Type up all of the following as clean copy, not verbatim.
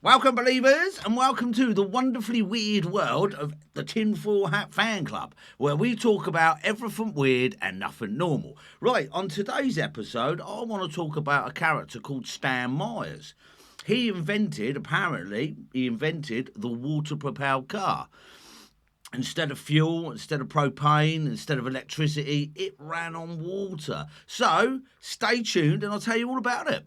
Welcome, believers, and welcome to the wonderfully weird world of the Tinfoil Hat Fan Club, where we talk about everything weird and nothing normal. Right, on today's episode, I want to talk about a character called Stan Meyers. Apparently, he invented the water-propelled car. Instead of fuel, instead of propane, instead of electricity, it ran on water. So, stay tuned and I'll tell you all about it.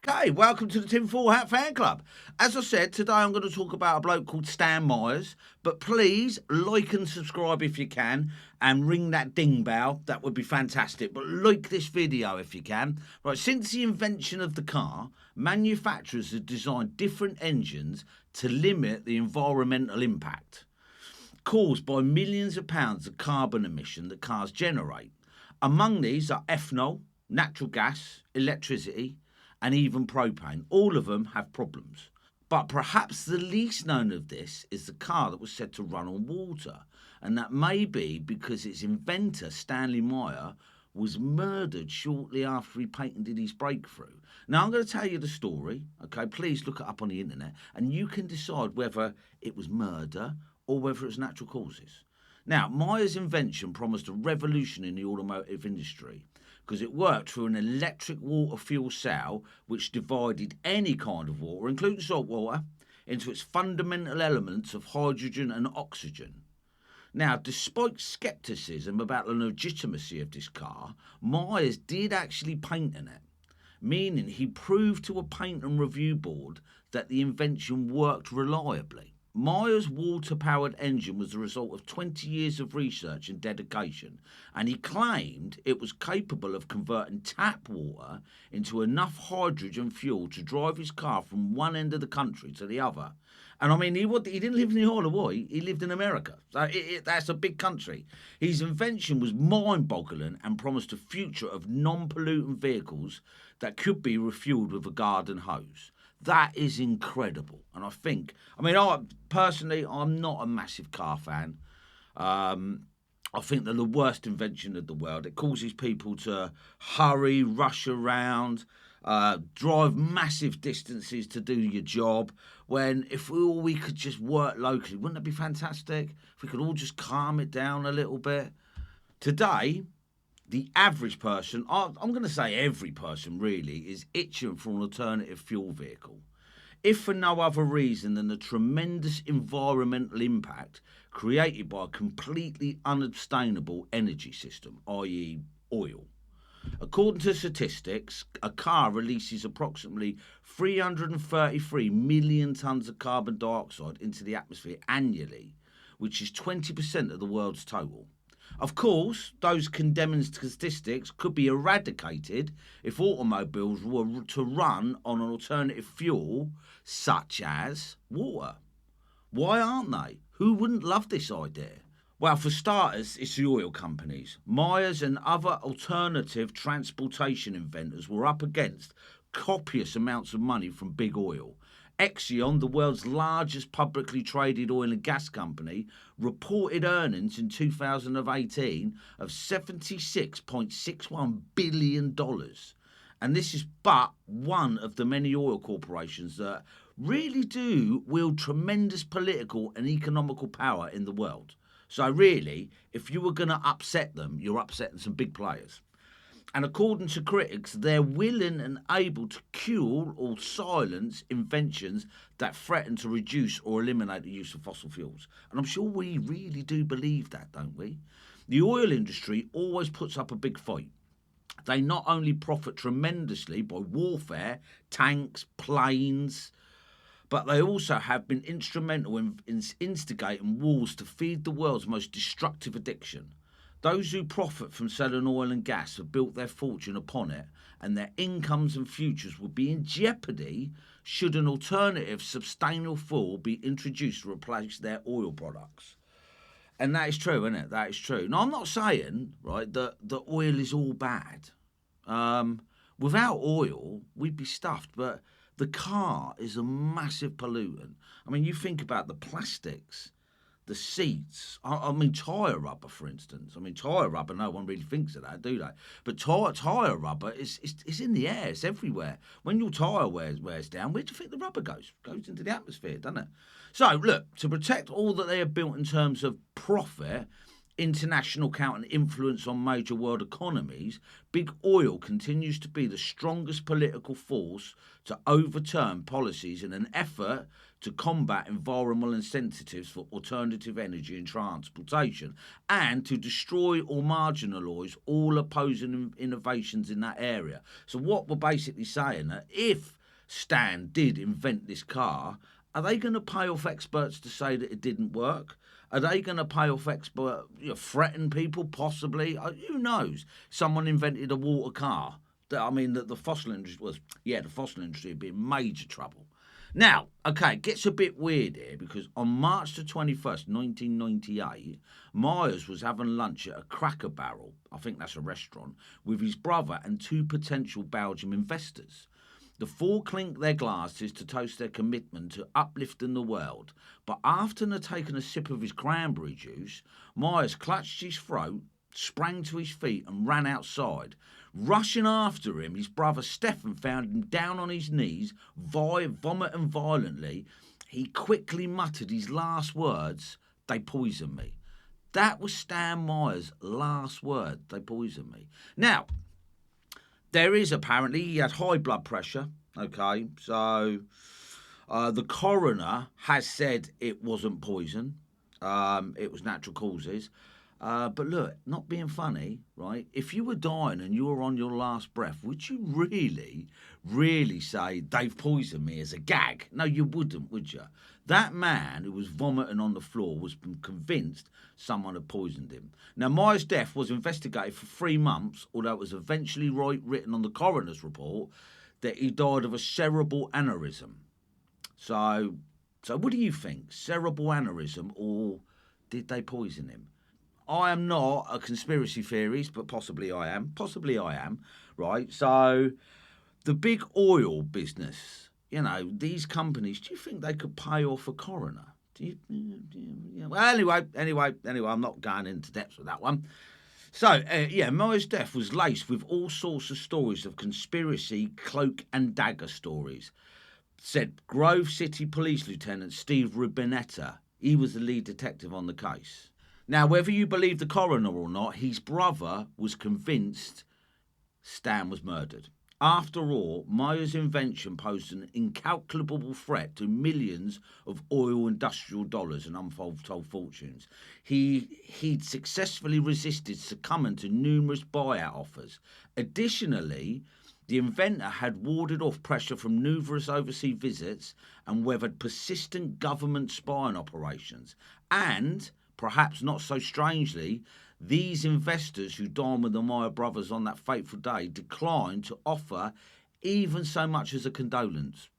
Okay, welcome to the Tinfoil Hat Fan Club. As I said, today I'm going to talk about a bloke called Stan Meyers, but please like and subscribe if you can and ring that ding bell. That would be fantastic. But like this video if you can. Right, since the invention of the car, manufacturers have designed different engines to limit the environmental impact caused by millions of pounds of carbon emission that cars generate. Among these are ethanol, natural gas, electricity, and even propane. All of them have problems. But perhaps the least known of this is the car that was said to run on water, and that may be because its inventor, Stanley Meyer, was murdered shortly after he patented his breakthrough. Now, I'm going to tell you the story, okay? Please look it up on the internet, and you can decide whether it was murder or whether it was natural causes. Now, Meyer's invention promised a revolution in the automotive industry because it worked through an electric water fuel cell which divided any kind of water, including salt water, into its fundamental elements of hydrogen and oxygen. Now, despite scepticism about the legitimacy of this car, Myers did actually patent it, meaning he proved to a patent and review board that the invention worked reliably. Meyer's water-powered engine was the result of 20 years of research and dedication, and he claimed it was capable of converting tap water into enough hydrogen fuel to drive his car from one end of the country to the other. And I mean, he didn't live in the Isle of Wight, he lived in America. So that's a big country. His invention was mind-boggling and promised a future of non-pollutant vehicles that could be refueled with a garden hose. That is incredible. And I'm not a massive car fan. I think they're the worst invention of the world. It causes people to hurry, rush around, drive massive distances to do your job. When if we could just work locally, wouldn't that be fantastic? If we could all just calm it down a little bit. Today, the average person, I'm going to say every person really, is itching for an alternative fuel vehicle. If for no other reason than the tremendous environmental impact created by a completely unsustainable energy system, i.e., oil. According to statistics, a car releases approximately 333 million tonnes of carbon dioxide into the atmosphere annually, which is 20% of the world's total. Of course, those condemning statistics could be eradicated if automobiles were to run on an alternative fuel such as water. Why aren't they? Who wouldn't love this idea? Well, for starters, it's the oil companies. Myers and other alternative transportation inventors were up against copious amounts of money from big oil. Exxon, the world's largest publicly traded oil and gas company, reported earnings in 2018 of $76.61 billion. And this is but one of the many oil corporations that really do wield tremendous political and economical power in the world. So really, if you were going to upset them, you're upsetting some big players. And according to critics, they're willing and able to cure or silence inventions that threaten to reduce or eliminate the use of fossil fuels. And I'm sure we really do believe that, don't we? The oil industry always puts up a big fight. They not only profit tremendously by warfare, tanks, planes, but they also have been instrumental in instigating wars to feed the world's most destructive addiction. Those who profit from selling oil and gas have built their fortune upon it, and their incomes and futures would be in jeopardy should an alternative sustainable fuel be introduced to replace their oil products. And that is true, isn't it? That is true. Now, I'm not saying, right, that oil is all bad. Without oil, we'd be stuffed, but the car is a massive pollutant. I mean, you think about the plastics the seats. I mean, tyre rubber, for instance. I mean, tyre rubber, no one really thinks of that, do they? But tyre rubber is in the air. It's everywhere. When your tyre wears down, where do you think the rubber goes? It goes into the atmosphere, doesn't it? So, look, to protect all that they have built in terms of profit, international count and influence on major world economies, big oil continues to be the strongest political force to overturn policies in an effort to combat environmental incentives for alternative energy and transportation, and to destroy or marginalise all opposing innovations in that area. So what we're basically saying, that if Stan did invent this car, are they going to pay off experts to say that it didn't work? Are they going to pay off experts, threaten people, possibly? Who knows? Someone invented a water car. That the fossil industry the fossil industry would be in major trouble. Now, okay, it gets a bit weird here because on March the 21st, 1998, Myers was having lunch at a Cracker Barrel, I think that's a restaurant, with his brother and two potential Belgian investors. The four clinked their glasses to toast their commitment to uplifting the world, but after taking a sip of his cranberry juice, Myers clutched his throat, sprang to his feet and ran outside. Rushing after him, his brother Stefan found him down on his knees, vomiting violently. He quickly muttered his last words, "They poisoned me." That was Stan Meyers' last word, "They poisoned me." Now, there is apparently, he had high blood pressure, okay, so the coroner has said it wasn't poison, it was natural causes. But look, not being funny, right? If you were dying and you were on your last breath, would you really, really say, "They've poisoned me" as a gag? No, you wouldn't, would you? That man who was vomiting on the floor was convinced someone had poisoned him. Now, Myers' death was investigated for 3 months, although it was eventually written on the coroner's report that he died of a cerebral aneurysm. So what do you think? Cerebral aneurysm, or did they poison him? I am not a conspiracy theorist, but possibly I am. Possibly I am, right? So the big oil business, these companies, do you think they could pay off a coroner? Well, anyway, I'm not going into depth with that one. So, Myers' death was laced with all sorts of stories of conspiracy, cloak and dagger stories, said Grove City Police Lieutenant Steve Rubinetta. He was the lead detective on the case. Now, whether you believe the coroner or not, his brother was convinced Stan was murdered. After all, Myers' invention posed an incalculable threat to millions of oil industrial dollars and untold fortunes. He'd successfully resisted succumbing to numerous buyout offers. Additionally, the inventor had warded off pressure from numerous overseas visits and weathered persistent government spying operations. And, perhaps not so strangely, these investors who dined with the Meyer brothers on that fateful day declined to offer even so much as a condolence.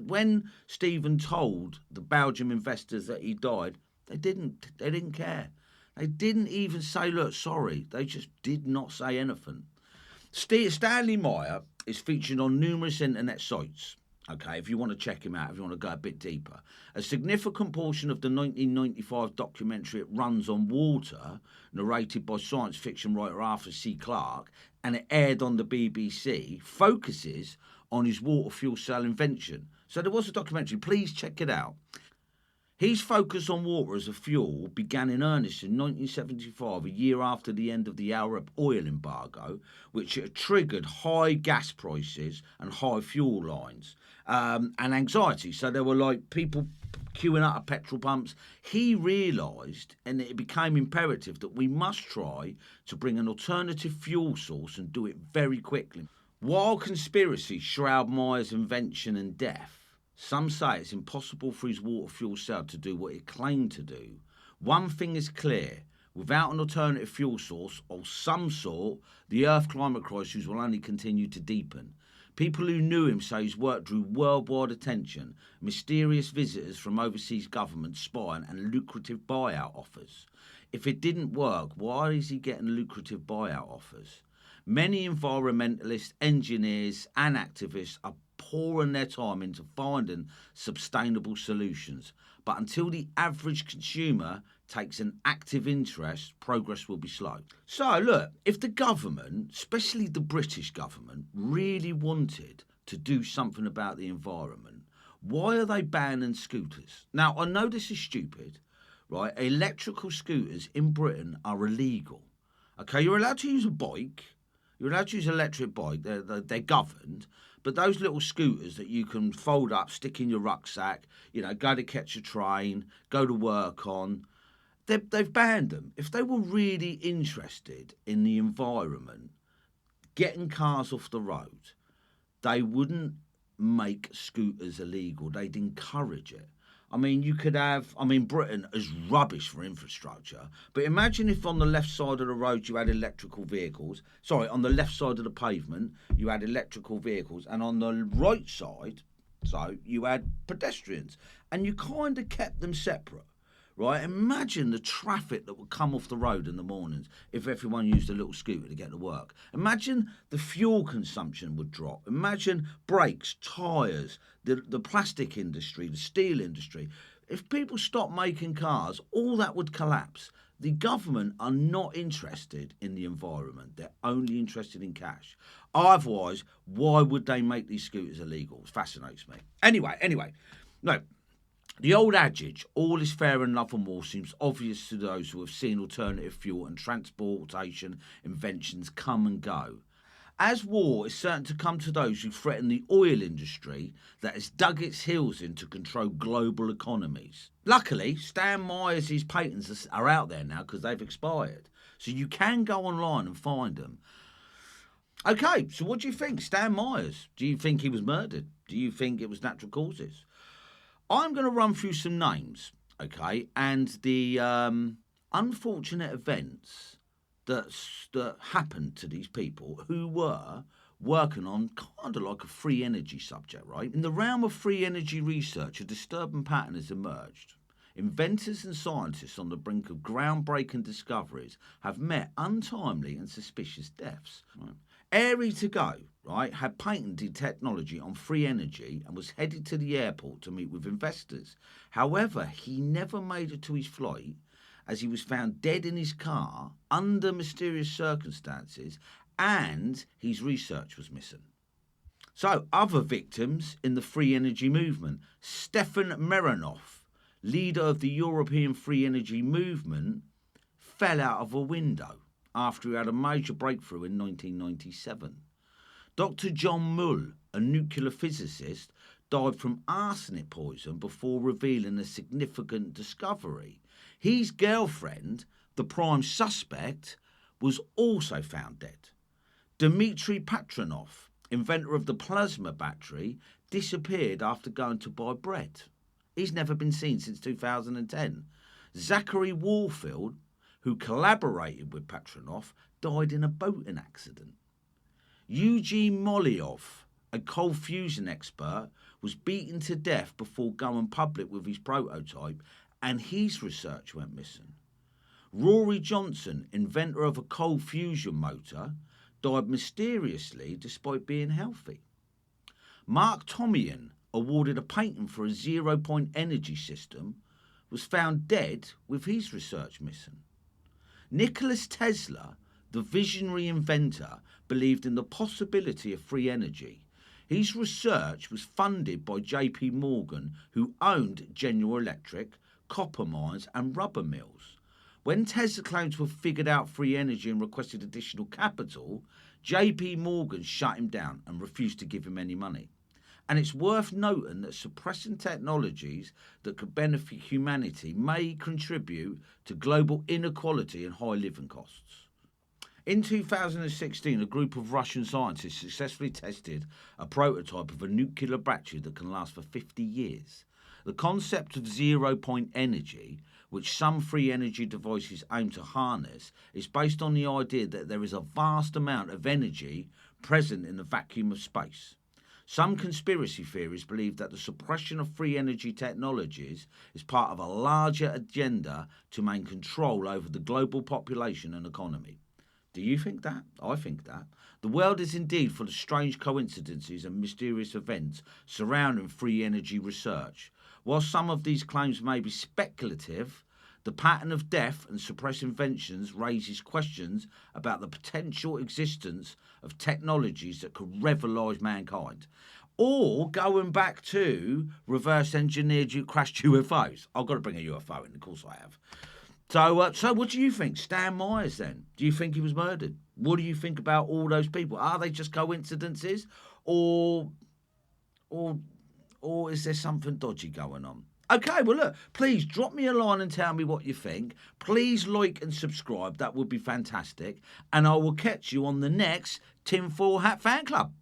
When Stephen told the Belgian investors that he died, they didn't care. They didn't even say, "Look, sorry." They just did not say anything. Stanley Meyer is featured on numerous internet sites. Okay, if you want to check him out, if you want to go a bit deeper. A significant portion of the 1995 documentary It Runs on Water, narrated by science fiction writer Arthur C. Clarke, and it aired on the BBC, focuses on his water fuel cell invention. So there was a documentary, please check it out. His focus on water as a fuel began in earnest in 1975, a year after the end of the Arab oil embargo, which had triggered high gas prices and high fuel lines and anxiety. So there were people queuing up at petrol pumps. He realised, and it became imperative, that we must try to bring an alternative fuel source and do it very quickly. While conspiracies shroud Myers' invention and death, some say it's impossible for his water fuel cell to do what it claimed to do. One thing is clear: without an alternative fuel source of some sort, the Earth climate crisis will only continue to deepen. People who knew him say his work drew worldwide attention, mysterious visitors from overseas governments spying, and lucrative buyout offers. If it didn't work, why is he getting lucrative buyout offers? Many environmentalists, engineers and activists are pouring their time into finding sustainable solutions. but until the average consumer takes an active interest, progress will be slow. So, look, if the government, especially the British government, really wanted to do something about the environment, why are they banning scooters? Now, I know this is stupid, right? Electrical scooters in Britain are illegal. Okay, you're allowed to use a bike. You're allowed to use an electric bike. They're governed. But those little scooters that you can fold up, stick in your rucksack, go to catch a train, go to work on, they've banned them. If they were really interested in the environment, getting cars off the road, they wouldn't make scooters illegal. They'd encourage it. I mean, Britain is rubbish for infrastructure, but imagine if on the left side of the road you had electrical vehicles. Sorry, on the left side of the pavement, you had electrical vehicles, and on the right side, so you had pedestrians, and you kind of kept them separate. Right, imagine the traffic that would come off the road in the mornings if everyone used a little scooter to get to work. Imagine the fuel consumption would drop. Imagine brakes, tyres, the plastic industry, the steel industry. If people stopped making cars, all that would collapse. The government are not interested in the environment. They're only interested in cash. Otherwise, why would they make these scooters illegal? It fascinates me. Anyway, no. The old adage, all is fair in love and war, seems obvious to those who have seen alternative fuel and transportation inventions come and go. As war is certain to come to those who threaten the oil industry that has dug its heels in to control global economies. Luckily, Stan Meyers' patents are out there now because they've expired. So you can go online and find them. Okay, so what do you think? Stan Meyers, do you think he was murdered? Do you think it was natural causes? I'm going to run through some names, okay, and the unfortunate events that happened to these people who were working on kind of like a free energy subject, right? In the realm of free energy research, a disturbing pattern has emerged. Inventors and scientists on the brink of groundbreaking discoveries have met untimely and suspicious deaths. Right? Airy to go, right, had patented technology on free energy and was headed to the airport to meet with investors. However, he never made it to his flight as he was found dead in his car under mysterious circumstances and his research was missing. So, other victims in the free energy movement. Stefan Meranov, leader of the European free energy movement, fell out of a window after he had a major breakthrough in 1997. Dr. John Mull, a nuclear physicist, died from arsenic poison before revealing a significant discovery. His girlfriend, the prime suspect, was also found dead. Dmitry Patronov, inventor of the plasma battery, disappeared after going to buy bread. He's never been seen since 2010. Zachary Warfield, who collaborated with Patronov, died in a boating accident. Eugene Molyov, a cold fusion expert, was beaten to death before going public with his prototype, and his research went missing. Rory Johnson, inventor of a cold fusion motor, died mysteriously despite being healthy. Mark Tomian, awarded a patent for a zero-point energy system, was found dead with his research missing. Nikola Tesla, the visionary inventor, believed in the possibility of free energy. His research was funded by JP Morgan, who owned General Electric, copper mines and rubber mills. When Tesla claimed to have figured out free energy and requested additional capital, JP Morgan shut him down and refused to give him any money. And it's worth noting that suppressing technologies that could benefit humanity may contribute to global inequality and high living costs. In 2016, a group of Russian scientists successfully tested a prototype of a nuclear battery that can last for 50 years. The concept of zero-point energy, which some free energy devices aim to harness, is based on the idea that there is a vast amount of energy present in the vacuum of space. Some conspiracy theories believe that the suppression of free energy technologies is part of a larger agenda to maintain control over the global population and economy. Do you think that? I think that. The world is indeed full of strange coincidences and mysterious events surrounding free energy research. While some of these claims may be speculative, the pattern of death and suppressed inventions raises questions about the potential existence of technologies that could revolutionize mankind. Or going back to reverse engineered crashed UFOs. I've got to bring a UFO in, of course I have. So what do you think? Stan Meyers then? Do you think he was murdered? What do you think about all those people? Are they just coincidences? Or is there something dodgy going on? Okay, well, look, please drop me a line and tell me what you think. Please like and subscribe. That would be fantastic. And I will catch you on the next Tinfoil Hat Fan Club.